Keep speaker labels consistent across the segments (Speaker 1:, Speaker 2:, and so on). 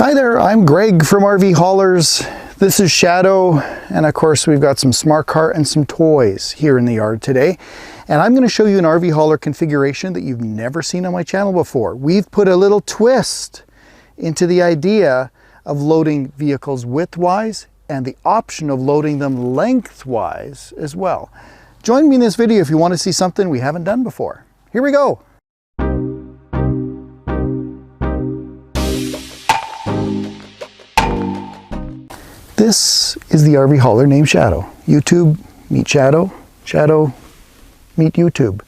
Speaker 1: Hi there, I'm Greg from RVHaulers. This is Shadow, and of course we've got some smart car and some toys here in the yard today. And I'm going to show you an RV hauler configuration that you've never seen on my channel before. We've put a little twist into the idea of loading vehicles widthwise and the option of loading them lengthwise as well. Join me in this video if you want to see something we haven't done before. Here we go. This is the RV hauler named Shadow. YouTube, meet Shadow. Shadow, meet YouTube.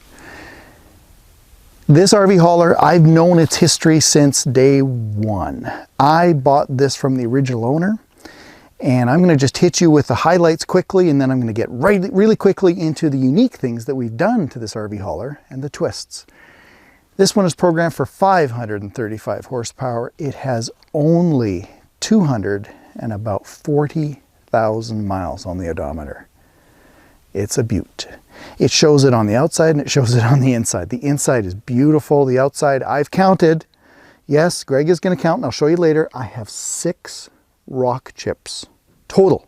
Speaker 1: This RV hauler, I've known its history since day one. I bought this from the original owner, and I'm going to just hit you with the highlights quickly, and then I'm going to get really quickly into the unique things that we've done to this RV hauler and the twists. This one is programmed for 535 horsepower. It has only 240,000 miles on the odometer. It's a beaut. It shows it on the outside and it shows it on the inside. The inside is beautiful. The outside, I've counted. Yes, Greg is going to count and I'll show you later. I have 6 rock chips total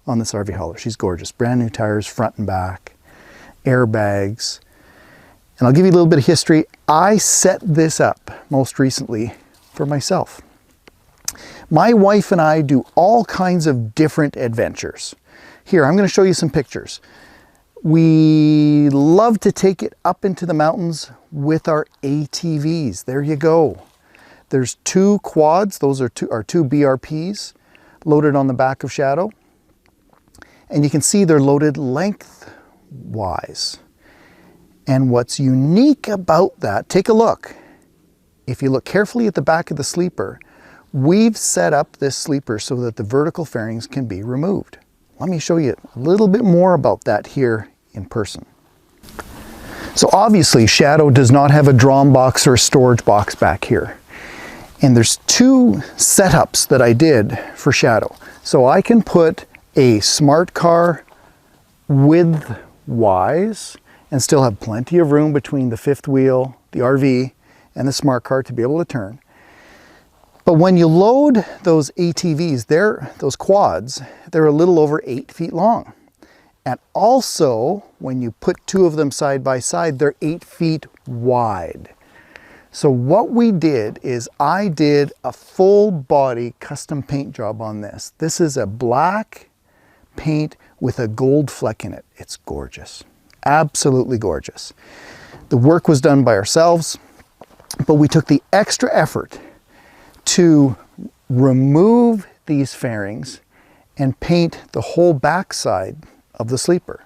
Speaker 1: on this RV hauler. She's gorgeous. Brand new tires, front and back, airbags. And I'll give you a little bit of history. I set this up most recently for myself. My wife and I do all kinds of different adventures. Here, I'm going to show you some pictures. We love to take it up into the mountains with our ATVs. There you go. There's 2 quads. Those are two BRPs loaded on the back of Shadow. And you can see they're loaded lengthwise. And what's unique about that, take a look. If you look carefully at the back of the sleeper, we've set up this sleeper so that the vertical fairings can be removed. Let me show you a little bit more about that here in person. So obviously Shadow does not have a drum box or a storage box back here. And there's 2 setups that I did for Shadow. So I can put a smart car widthwise and still have plenty of room between the 5th wheel, the RV, and the smart car to be able to turn. But when you load those ATVs, those quads, they're a little over 8 feet long. And also, when you put 2 of them side by side, they're 8 feet wide. So what we did is I did a full body custom paint job on this. This is a black paint with a gold fleck in it. It's gorgeous, absolutely gorgeous. The work was done by ourselves, but we took the extra effort to remove these fairings and paint the whole backside of the sleeper.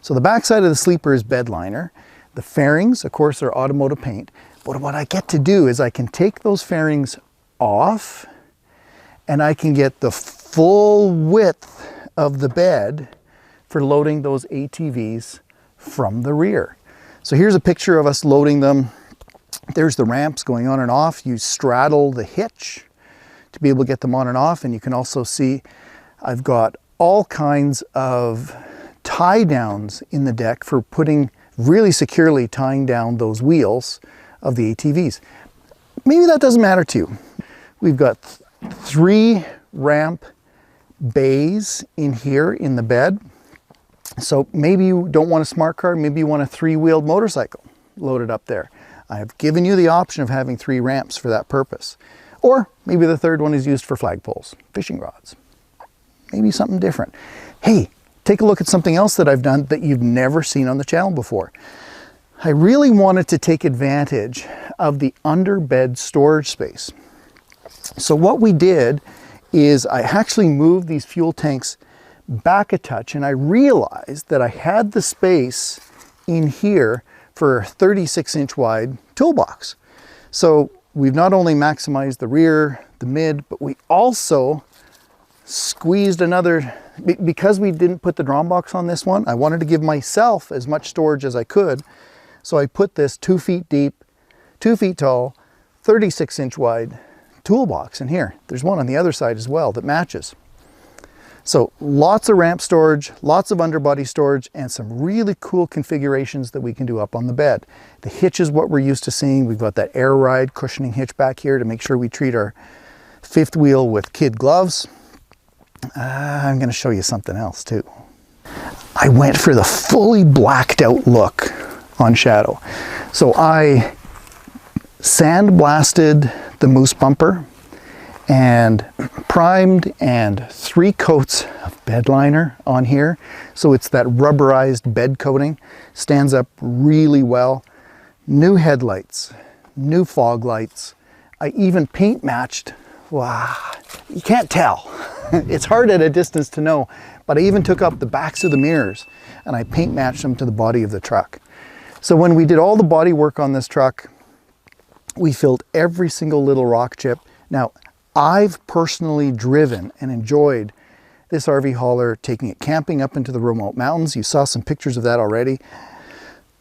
Speaker 1: So the backside of the sleeper is bed liner. The fairings, of course, are automotive paint. But what I get to do is I can take those fairings off and I can get the full width of the bed for loading those ATVs from the rear. So here's a picture of us loading them. There's the ramps going on and off. You straddle the hitch to be able to get them on and off. And you can also see I've got all kinds of tie downs in the deck for putting really securely tying down those wheels of the ATVs. Maybe that doesn't matter to you. We've got 3 ramp bays in here in the bed. So maybe you don't want a smart car, maybe you want a 3-wheeled motorcycle loaded up there. I have given you the option of having 3 ramps for that purpose. Or maybe the 3rd one is used for flagpoles, fishing rods, maybe something different. Hey, take a look at something else that I've done that you've never seen on the channel before. I really wanted to take advantage of the underbed storage space. So what we did is I actually moved these fuel tanks back a touch, and I realized that I had the space in here for a 36-inch wide toolbox. So we've not only maximized the rear, the mid, but we also squeezed another, because we didn't put the drum box on this one, I wanted to give myself as much storage as I could. So I put this 2 feet deep, 2 feet tall, 36-inch wide toolbox in here. There's one on the other side as well that matches. So lots of ramp storage, lots of underbody storage, and some really cool configurations that we can do up on the bed. The hitch is what we're used to seeing. We've got that air ride cushioning hitch back here to make sure we treat our fifth wheel with kid gloves. I'm going to show you something else too. I went for the fully blacked out look on Shadow. So I sandblasted the moose bumper and primed, and 3 coats of bed liner on here. So it's that rubberized bed coating, stands up really well. New headlights, new fog lights. I even paint matched. Wow, you can't tell. It's hard at a distance to know, but I even took up the backs of the mirrors and I paint matched them to the body of the truck. So when we did all the body work on this truck, we filled every single little rock chip. Now, I've personally driven and enjoyed this RV hauler, taking it camping up into the remote mountains. You saw some pictures of that already.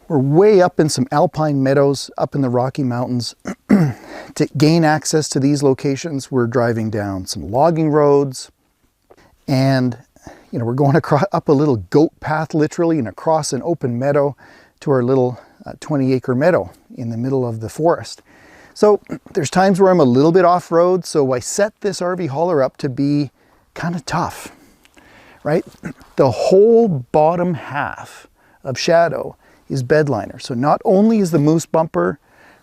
Speaker 1: We're way up in some alpine meadows up in the Rocky Mountains. To gain access to these locations, we're driving down some logging roads, and we're going across up a little goat path literally and across an open meadow to our little 20-acre meadow in the middle of the forest. So there's times where I'm a little bit off-road, so I set this RV hauler up to be kind of tough, right? The whole bottom half of Shadow is bed liner. So not only is the moose bumper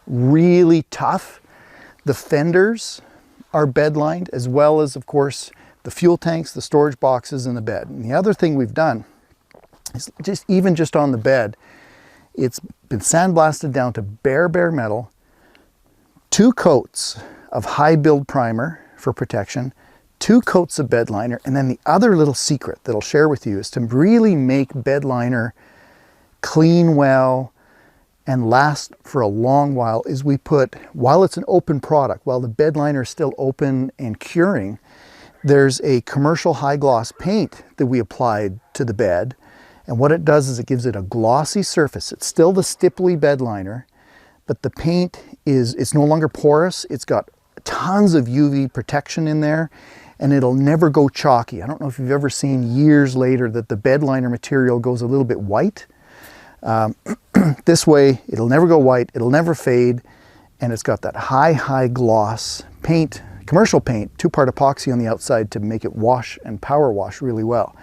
Speaker 1: really tough, the fenders are bed lined, as well as, of course, the fuel tanks, the storage boxes, and the bed. And the other thing we've done is just on the bed, it's been sandblasted down to bare metal, 2 coats of high build primer for protection, 2 coats of bed liner, and then the other little secret that I'll share with you is to really make bed liner clean well and last for a long while is we put, while it's an open product, while the bed liner is still open and curing, there's a commercial high gloss paint that we applied to the bed. And what it does is it gives it a glossy surface. It's still the stipply bed liner, but the paint it's no longer porous. It's got tons of UV protection in there, and it'll never go chalky. I don't know if you've ever seen years later that the bed liner material goes a little bit white. This way, it'll never go white, it'll never fade, and it's got that high gloss paint, commercial paint, 2-part epoxy on the outside to make it wash and power wash really well.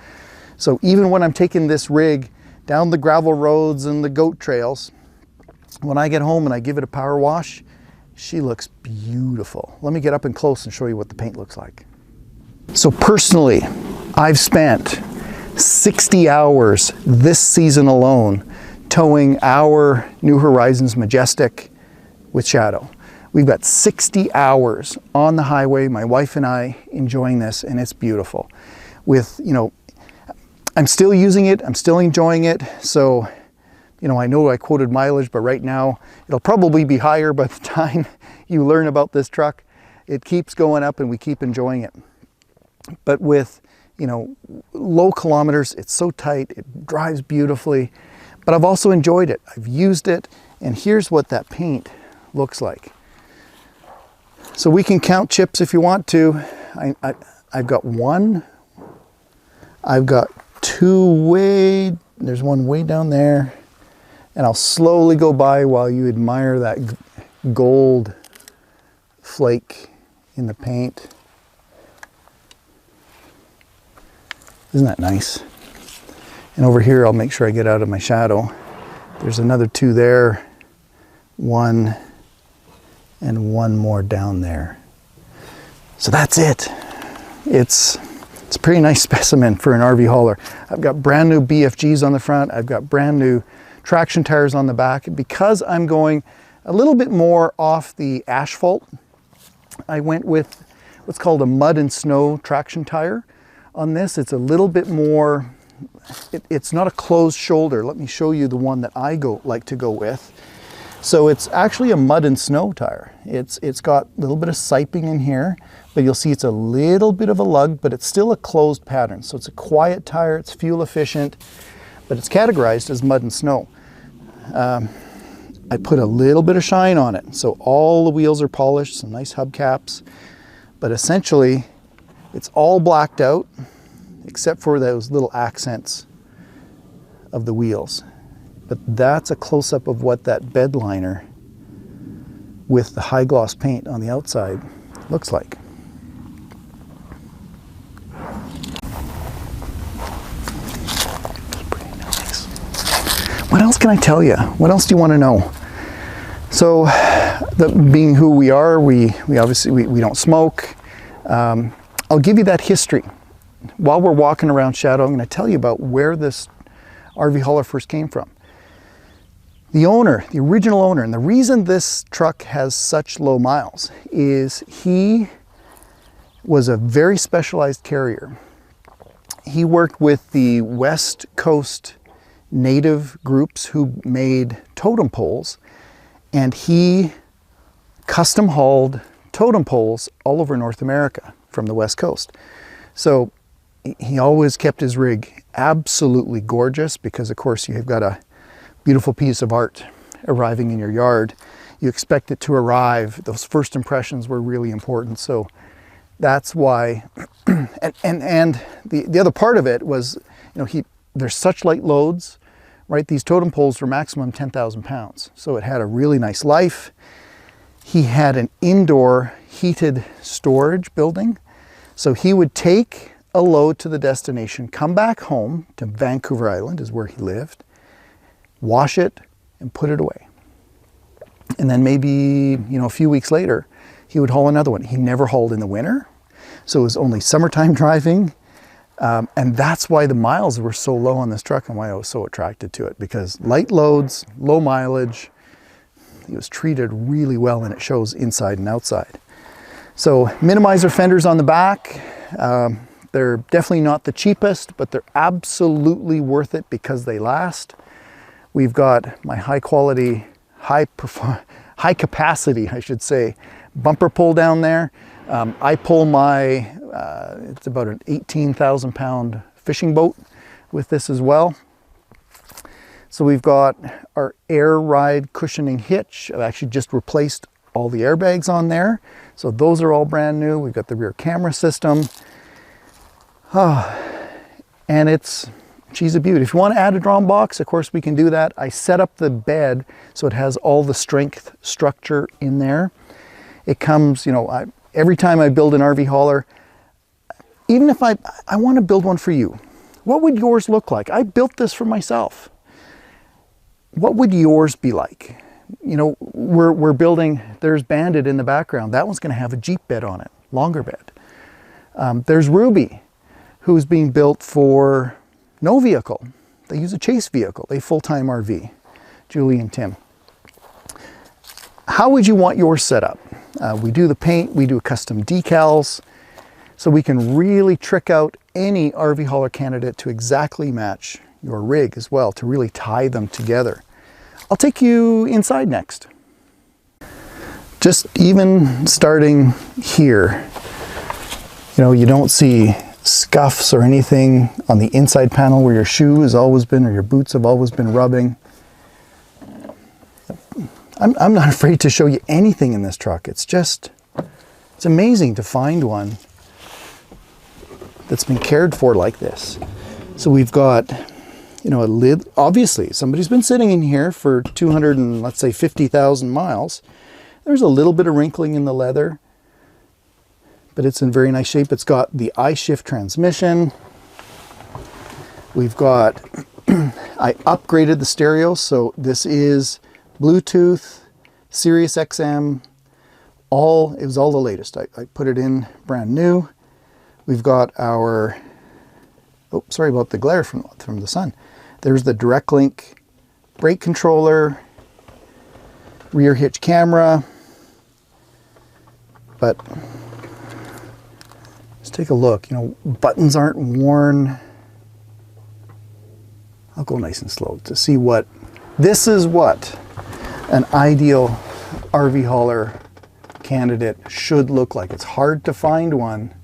Speaker 1: So even when I'm taking this rig down the gravel roads and the goat trails, when I get home and I give it a power wash, she looks beautiful. Let me get up and close and show you what the paint looks like. So personally, I've spent 60 hours this season alone towing our New Horizons Majestic with Shadow. We've got 60 hours on the highway, my wife and I, enjoying this, and it's beautiful. With, I'm still using it, I'm still enjoying it, so, I know I quoted mileage, but right now it'll probably be higher by the time you learn about this truck. It keeps going up and we keep enjoying it. But with, low kilometers, it's so tight, it drives beautifully, but I've also enjoyed it. I've used it, and here's what that paint looks like. So we can count chips if you want to. I've got 1, I've got 2 there's one way down there, and I'll slowly go by while you admire that gold flake in the paint. Isn't that nice? And over here, I'll make sure I get out of my shadow. There's another 2 there, 1, and 1 more down there. So that's it. It's a pretty nice specimen for an RV hauler. I've got brand new BFGs on the front. I've got brand new traction tires on the back. Because I'm going a little bit more off the asphalt, I went with what's called a mud and snow traction tire on this. It's a little bit more, it's not a closed shoulder. Let me show you the one that I like to go with. So it's actually a mud and snow tire. It's got a little bit of siping in here, but you'll see it's a little bit of a lug, but it's still a closed pattern. So it's a quiet tire, it's fuel efficient, but it's categorized as mud and snow. I put a little bit of shine on it. So all the wheels are polished, some nice hubcaps, but essentially it's all blacked out except for those little accents of the wheels. But that's a close-up of what that bed liner with the high gloss paint on the outside looks like. else can I tell you? What else do you want to know? So, being who we are, we obviously we don't smoke. I'll give you that history. While we're walking around Shadow, I'm going to tell you about where this RV hauler first came from. The owner, the original owner, and the reason this truck has such low miles is he was a very specialized carrier. He worked with the West Coast native groups who made totem poles, and he custom hauled totem poles all over North America from the West Coast. So he always kept his rig absolutely gorgeous because, of course, you've got a beautiful piece of art arriving in your yard. You expect it to arrive. Those first impressions were really important. So that's why, and the other part of it was, you know, there's such light loads, right? These totem poles were maximum 10,000 pounds. So it had a really nice life. He had an indoor heated storage building. So he would take a load to the destination, come back home to Vancouver Island is where he lived, wash it and put it away. And then maybe, you know, a few weeks later, he would haul another one. He never hauled in the winter. So it was only summertime driving. And that's why the miles were so low on this truck and why I was so attracted to it, because light loads, low mileage, he was treated really well, and it shows inside and outside. So minimizer fenders on the back. They're definitely not the cheapest, but they're absolutely worth it because they last. We've got my high quality, high capacity, I should say, bumper pull down there. I pull my, it's about an 18,000 pound fishing boat with this as well. So we've got our air ride cushioning hitch. I've actually just replaced all the airbags on there. So those are all brand new. We've got the rear camera system. And she's a beauty. If you want to add a drum box, of course we can do that. I set up the bed so it has all the strength structure in there. It comes, you know, every time I build an RV hauler, even if I want to build one for you, what would yours look like? I built this for myself. What would yours be like? You know, we're building, there's Bandit in the background. That one's going to have a Jeep bed on it, longer bed. There's Ruby, who's being built for no vehicle. They use a chase vehicle, a full-time RV, Julie and Tim. How would you want yours set up? We do the paint, we do custom decals, so we can really trick out any RV hauler candidate to exactly match your rig as well, to really tie them together. I'll take you inside next. Just even starting here, you know, you don't see scuffs or anything on the inside panel where your shoe has always been, or your boots have always been rubbing. I'm not afraid to show you anything in this truck. It's amazing to find one that's been cared for like this. So we've got, you know, a lid. Obviously, somebody's been sitting in here for 200 and let's say 50,000 miles. There's a little bit of wrinkling in the leather, but it's in very nice shape. It's got the ishift transmission. We've got, I upgraded the stereo, so this is Bluetooth, Sirius XM, it was all the latest. I put it in brand new. We've got our, oh, sorry about the glare from the sun. There's the direct link brake controller, rear hitch camera, but let's take a look. You know, buttons aren't worn. I'll go nice and slow to see what, this is what an ideal RV hauler candidate should look like. It's hard to find one.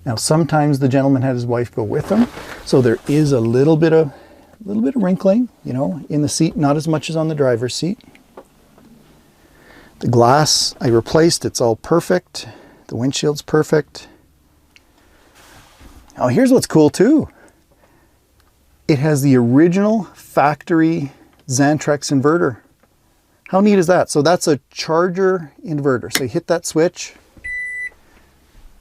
Speaker 1: Now, sometimes the gentleman had his wife go with him, so there is a little bit of wrinkling, you know, in the seat, not as much as on the driver's seat. The glass I replaced, it's all perfect. The windshield's perfect. Now, here's what's cool too. It has the original factory Xantrex inverter. How neat is that? So that's a charger inverter. So you hit that switch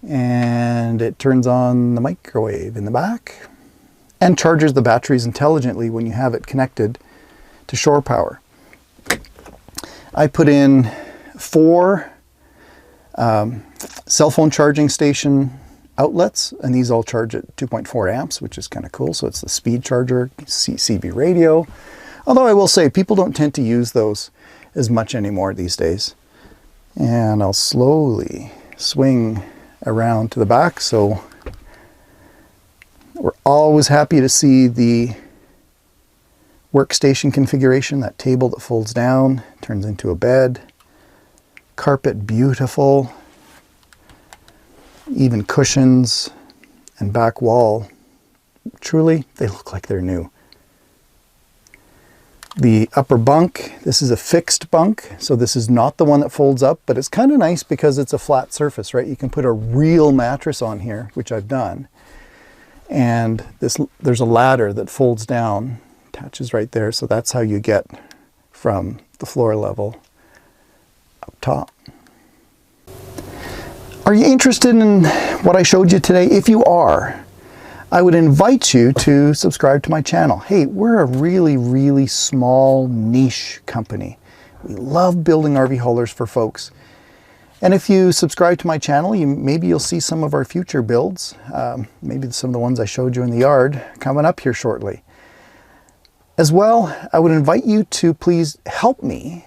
Speaker 1: and it turns on the microwave in the back. and charges the batteries intelligently when you have it connected to shore power. I put in 4 cell phone charging station outlets, and these all charge at 2.4 amps, which is kind of cool. So it's the speed charger, CB radio. Although I will say people don't tend to use those as much anymore these days. And I'll slowly swing around to the back. So we're always happy to see the workstation configuration, that table that folds down, turns into a bed. Carpet, beautiful. Even cushions and back wall, truly, they look like they're new. The upper bunk, this is a fixed bunk, so this is not the one that folds up, but it's kind of nice because it's a flat surface, right? You can put a real mattress on here, which I've done. And there's a ladder that folds down, attaches right there, so that's how you get from the floor level up top. Are you interested in what I showed you today? If you are, I would invite you to subscribe to my channel. Hey, we're a really, really small niche company. We love building RV haulers for folks. And if you subscribe to my channel, maybe you'll see some of our future builds. Maybe some of the ones I showed you in the yard coming up here shortly. As well, I would invite you to please help me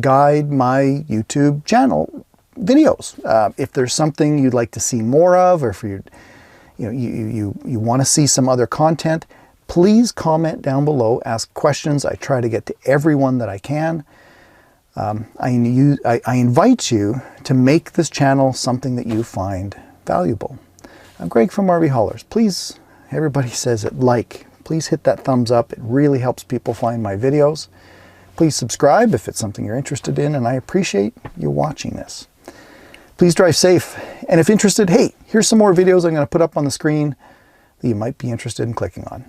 Speaker 1: guide my YouTube channel videos. If there's something you'd like to see more of, or if you want to see some other content, please comment down below, ask questions. I try to get to everyone that I can. I invite you to make this channel something that you find valuable. I'm Greg from RVHaulers. Please, everybody says it, please hit that thumbs up. It really helps people find my videos. Please subscribe if it's something you're interested in, and I appreciate you watching this. Please drive safe, and if interested, hey, here's some more videos I'm going to put up on the screen that you might be interested in clicking on.